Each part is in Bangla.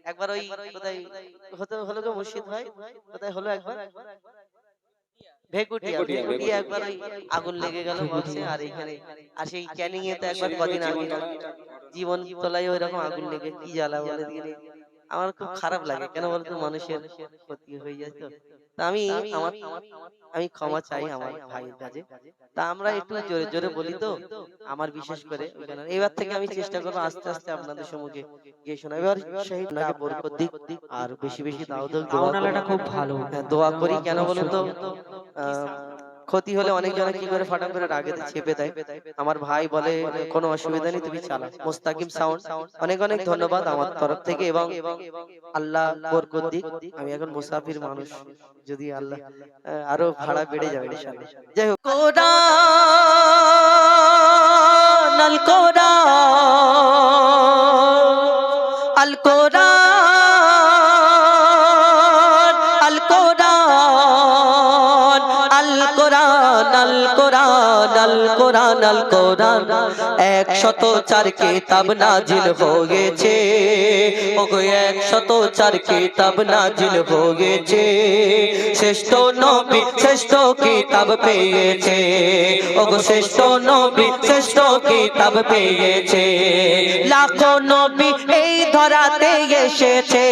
একবার ওই কোথায় হলো গো মুর্শিদ ভাই, কোথায় হলো একবার ভেকুটিয়া, ভেকুটিয়া একবার ওই আগুন লেগে গেল বক্সে। আর এখানে আর সেই ক্যানিং এ তো একবার কদিন আগে জীবন তলায় ওইরকম আগুন লেগে কি জ্বালা বলে দিয়ে। আমার খুব খারাপ লাগে, কেন বলতো মানুষের ক্ষতি হয়ে যায়। তো তা আমি আমার আমি ক্ষমা চাই আমার ভাইয়ের কাছে। তা আমরা একটু জোরে জোরে বলি তো, আমার বিশেষ করে এবার থেকে আমি চেষ্টা করবো আস্তে আস্তে আপনাদের সম্মুখে গিয়ে শোনা। এবার সেই আপনাকে বরকত দিক আর বেশি বেশি দাউদ দোয়া করি। গাওনালাটা খুব ভালো। হ্যাঁ, দোয়া করি। কেন বলুন তো, ক্ষতি হলে অনেক জন কি করে ফাটাম করে রাগেতে চেপে দেয়। আমার ভাই বলে কোনো অসুবিধা নেই, তুমি চালা। মুস্তাকিম সাউন্ড, অনেক অনেক ধন্যবাদ আমার তরফ থেকে। এবং আল্লাহ বরকত দিক। আমি এখন মুসাফির মানুষ, যদি আল্লাহ আরো ভাড়া বেড়ে যাবে ইনশাআল্লাহ। যাই হোক, কোরআন আল কোরআন আল কোরআন আল কোরআন আল কোরআন আল কোরআন আল কোরআন আল কোরআন 104 কিতাব নাজিল হয়েছে। ওগো 104 কিতাব নাজিল হয়েছে। শ্রেষ্ঠ নবী শ্রেষ্ঠ কিতাব পেয়েছে। ওগো শ্রেষ্ঠ নবী শ্রেষ্ঠ কিতাব পেয়েছে। লাখো নবী এই ধরাতে এসেছে।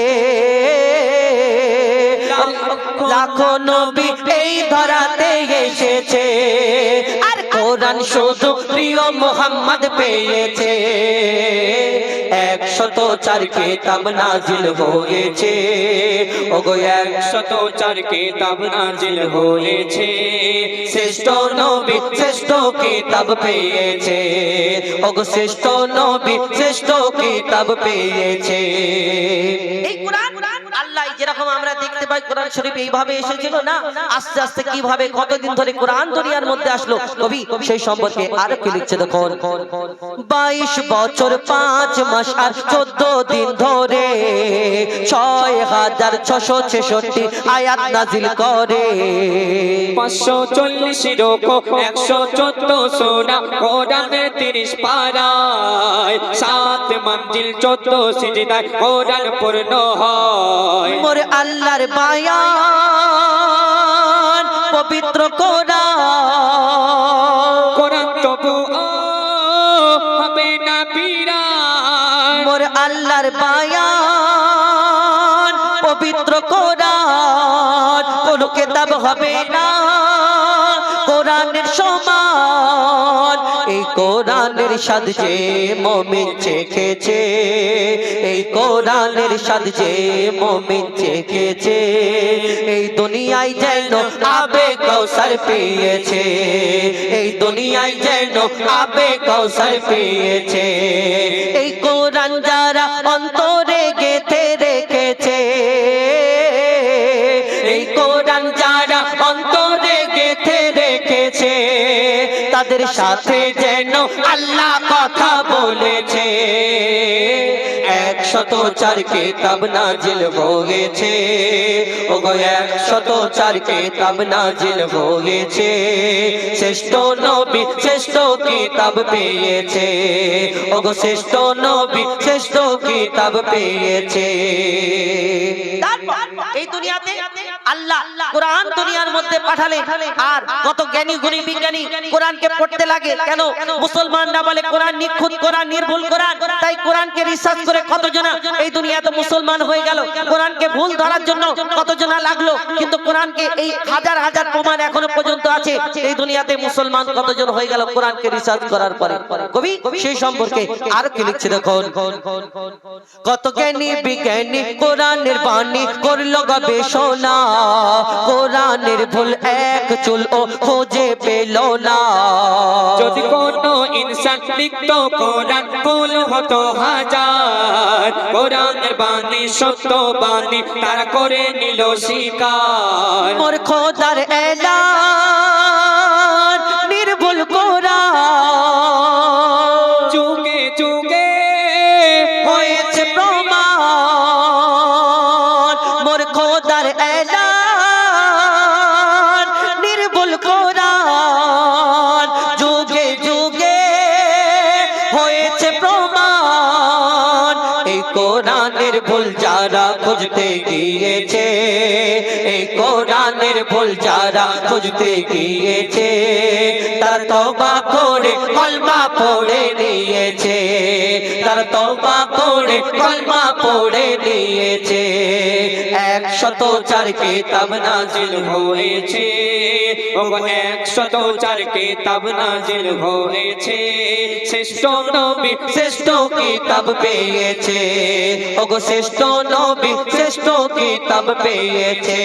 লাখো নবী এই ধরাতে এসেছে। আর কোরআন শুধু প্রিয় মুহাম্মদ পেয়েছে। 104 কিতাব নাজিল হয়েছে। ওগো 104 কিতাব নাজিল হয়েছে। শ্রেষ্ঠ নবী শ্রেষ্ঠ কিতাব পেয়েছে। ওগো শ্রেষ্ঠ নবী শ্রেষ্ঠ কিতাব পেয়েছে। এই কোরআন আল্লাহ যেরকম আমরা দেখতে পাই কোরআন শরীফ এইভাবে এসেছিল না, আস্তে আস্তে কিভাবে কতদিন ধরে কোরআন দুনিয়ার মধ্যে আসলো, কবি সেই সম্পর্কে আর কি লিখছে দেখুন। 22 বছর 5 মাস আর 14 দিন ধরে 6666 আয়াত নাজিল করে। 540 রোকো 114 সূরা কোরআনের 30 পারায় 7 মঞ্জিল 14 সিজদায় কোরআন পূর্ণ হয়। মোর আল্লাহর বায়ান পবিত্র কোরআন, কোরআন তবু হবে না বিরান। মোর আল্লাহর বায়ান পবিত্র কোরআন, কোন কিতাব হবে না কোরআনের সমান। এই কোরআনের স্বাদ যে মুমিন চেখেছে, এই কোরআনের স্বাদ যে মুমিন চেখেছে, এই দুনিয়ায় যেন আবে কাউসার পেয়েছে। এই দুনিয়ায় যেন আবে কাউসার পেয়েছে। এই কোরআন যারা অন্তরে গেঁথে রেখেছে, এই কোরআন যারা অন্তরে গেঁথে রেখেছে, তাদের সাথে যেন আল্লাহ কথা বলেছে। 104 কিতাব নাজিল হয়েছে। ওগো 104 কিতাব নাজিল হয়েছে। শ্রেষ্ঠ নবী শ্রেষ্ঠ কিতাব পেয়েছে। ওগো শ্রেষ্ঠ নবী শ্রেষ্ঠ কিতাব পেয়েছে। এই দুনিয়াতে আল্লাহ কোরআন দুনিয়ার মধ্যে পাঠালেন। আর কত জ্ঞানী গুণী বিজ্ঞানী কোরআনকে পড়তে লাগে। কেন? মুসলমানরা বলে কোরআন নিখুঁত, কোরআন নির্ভুল কোরআন। তাই কোরআনকে রিসার্চ করে কতজনা এই দুনিয়াতে মুসলমান হয়ে গেল। কোরআনকে ভুল ধরার জন্য কতজনা লাগলো, কিন্তু কোরআনকে এই হাজার হাজার প্রমাণ এখনো পর্যন্ত আছে। এই দুনিয়াতে মুসলমান কতজন হয়ে গেল কোরআনকে রিসার্চ করার পরে। কবি সেই সম্পর্কে আর কি লিখছে দেখুন। কত জ্ঞানী বিজ্ঞানী কোরআনের বাণী করলো গবেষণা, কোরআনের ভুল এক চুল ও খোঁজে পেল না। যদি কোনো ইনসান লিখত কোরআন ভুল হতো হাজার, কোরআনের বাণী সত্য বাণী তারা করে নিল স্বীকার। মোর খোদার এলান নির্ভুল কোরআন, যুগে যুগে হয়েছে প্রমাণ। মোর খোদার এলান নির্ভুল কোরআন, যুগে যুগে হয়েছে প্রমাণ। এই কোরআনের ভুল যারা খুঁজতে গিয়েছে, এই কোরআনের ভুল যারা খুঁজতে গিয়েছে, তারা তওবা করে কলমা পড়ে নিয়েছে, তারা তওবা করে কলমা পড়ে নিয়েছে। 104 কিতাব নাজিল হয়েছে, ও 104 কিতাব নাজিল হয়েছে, শ্রেষ্ঠ নবী শ্রেষ্ঠ কিতাব পেয়েছে, ওগো শ্রেষ্ঠ নবী শ্রেষ্ঠ কিতাব পেয়েছে।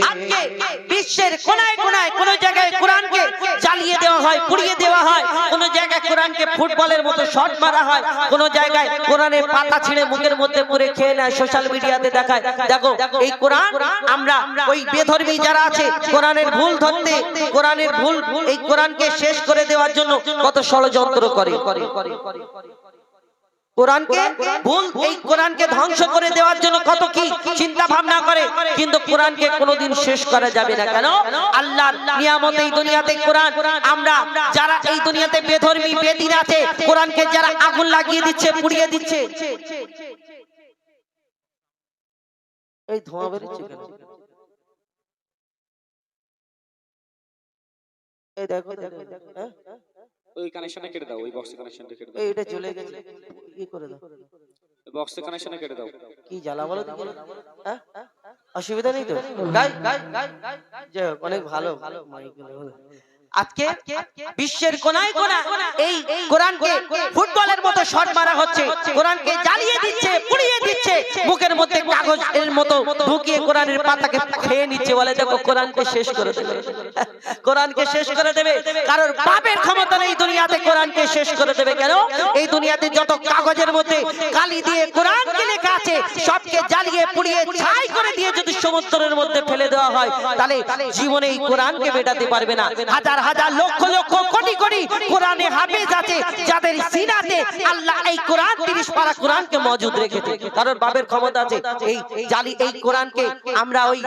আজকে বিশ্বের কোনায় কোনায় কোন জায়গায় কোরআনকে জ্বালিয়ে দেওয়া হয়, পুড়িয়ে দেওয়া হয়, কোন জায়গায় কোরআনকে ফুটবলের মতো শট মারা হয়, কোন জায়গায় কোরআনের পাতা ছিঁড়ে মুখের মধ্যে পুরে খেয়ে নেয়, সোশ্যাল মিডিয়াতে দেখায়। দেখো এই কোরআন আমরা ওই বেধর্মী যারা আছে কোরআনের ভুল ধরতে, কোরআনের ভুল, এই কোরআনকে শেষ করে দেওয়ার জন্য কত ষড়যন্ত্র করে, কোরআনকে ভুল, এই কোরআনকে ধ্বংস করে দেওয়ার জন্য কত কি চিন্তা ভাবনা করে, কিন্তু কোরআনকে কোনোদিন শেষ করা যাবে না। কেন? আল্লাহর নিয়ামত এই দুনিয়াতে কোরআন। আমরা যারা এই দুনিয়াতে বেধর্মী বেদিন আছে, কোরআনকে যারা আগুন লাগিয়ে দিচ্ছে, পুড়িয়ে দিচ্ছে, এই ধোঁয়া বেরোচ্ছে কেন? এই দেখো হ্যাঁ, ওই কানেকশনটা কেটে দাও, ওই বক্সের কানেকশনটা কেটে দাও, এইটা চলে গেছে, কি করে দাও, ওই বক্সের কানেকশনটা কেটে দাও। কি জ্বালা বলো তো, হ্যাঁ অসুবিধা নেই তো, গাই যে অনেক ভালো মাইক। আজকে বিশ্বের কোনায় কোনায় এই কোরআনকে ফুটবলের মতো শট মারা হচ্ছে, কোরআনকে জ্বালিয়ে দিচ্ছে, পুড়িয়ে দিচ্ছে, মুখের মধ্যে কাগজের মতো ঢুকিয়ে কোরআনের পাতাকে খেয়ে নিচ্ছে, বলে দেখো কোরআনকে শেষ করে দেবে, কোরআনকে শেষ করে দেবে। কারোর বাপের ক্ষমতা নেই দুনিয়াতে কোরআনকে শেষ করে দেবে। কেন? এই দুনিয়াতে যত কাগজের মধ্যে কালি দিয়ে কোরআনকে লেখা আছে, সবকে জ্বালিয়ে পুড়িয়ে ছাই করে দিয়ে যদি সমুদ্রের মধ্যে ফেলে দেওয়া হয়, তাহলে জীবনে এই কোরআনকে মেটাতে পারবে না। হাজার হাজার লক্ষ লক্ষ কোটি কোটি কোরআনে হাফেজ আছে, যাদের সিনাতে আল্লাহ এই কোরআন 30 পারা কোরআনকে মজুদ রেখেছে। কারণ বাবের ক্ষমতা আছে এই জালি এই কোরআনকে আমরা ওই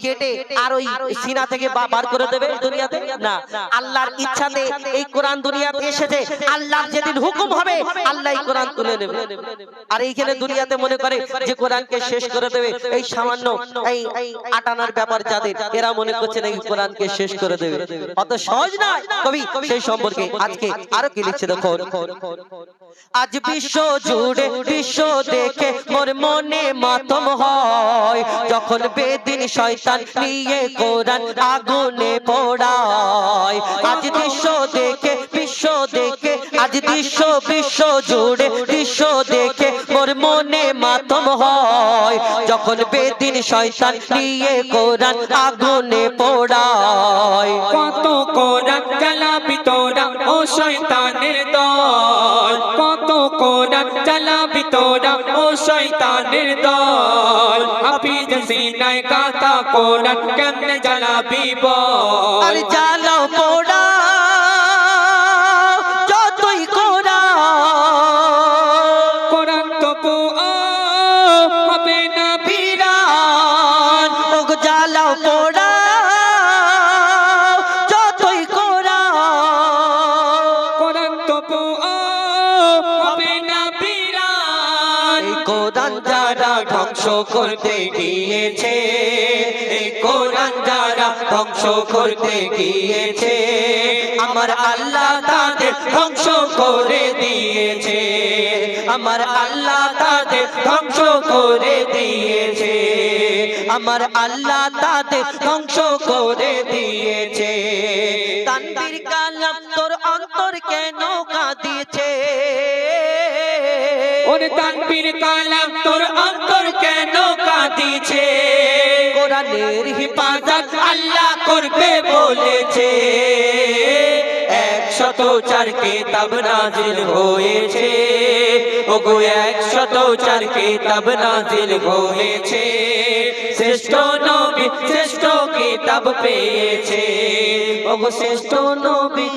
কেটে আর ওই সিনা থেকে বার করে দেবে দুনিয়াতে না। আল্লাহর ইচ্ছাতে এই কোরআন দুনিয়াতে এসেছে, আল্লাহর যেদিন হুকুম হবে আল্লাহ এই কোরআন তুলে নেবে। আর এইখানে দুনিয়াতে মনে করে যে কোরআনকে শেষ করে দেবে, এই সামান্য এই আটানার ব্যাপার যাদের, এরা মনে করছে এই কোরআনকে শেষ করে দেবে। অত সহজ নয়। কবি সেই সম্পর্কে আজকে আরো কি লিখছে দেখো। আজ বিশ্ব জুড়ে বিশ্ব দেখে মোর মনে মাতম হয়, যখন বেদিন শয়তান নিয়ে কোরআন আগুনে পোড়ায়। আজ বিশ্ব দেখে বিশ্ব দেখে, আজ বিশ্ব জুড়ে বিশ্ব দেখে মোর মনে মাতম হয়, যখন বেদিন শয়তান নিয়ে কোরআন আগুনে পোড়ায়। কত কোরআন জ্বালাবি তোরা ও শয়তানের দল, কত কোরআন জ্বালাবি তোরা ও শয়তানের দল। হাফিজ সিনায় গাথা কোরআন কেমনে জ্বালাবি বল। আর জ্বালাও পোড়া যতই কোরআন তো হবে না বিরান, ওগো জ্বালাও পোড়া যতই কোরআন তো হবে না বিরান। এই কোরআন যারা ধ্বংস করতে গিয়েছে, এই কোরআন যারা ধ্বংস করতে গিয়েছে, আমার আল্লাহ তাদের ধ্বংস করে দিয়েছে, আমার আল্লাহ তাদের ধ্বংস করে দিয়েছে, আমার আল্লাহ তাদের ধ্বংস করে দিয়েছে। তানবীর কালাম তোর অন্তর কেন কাঁদিয়েছে, ওরে তানবীর কালাম তোর অন্তর কেন কাঁদিছে। কোরআনের হিফাজত আল্লাহ করবে বলেছে, 104 কিতাব নাজিল হয়েছে, ওগো 104 কিতাব নাজিল হয়েছে, শ্রেষ্ঠ নবী শ্রেষ্ঠ কিতাব পেয়েছে, ওগো শ্রেষ্ঠ নবী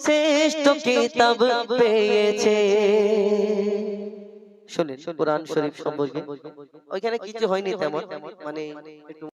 শ্রেষ্ঠ কিতাব পেয়েছে। শুনেন কোরআন শরীফ সম্পর্কে, ওইখানে কিছু হয়নি তেমন, মানে একটু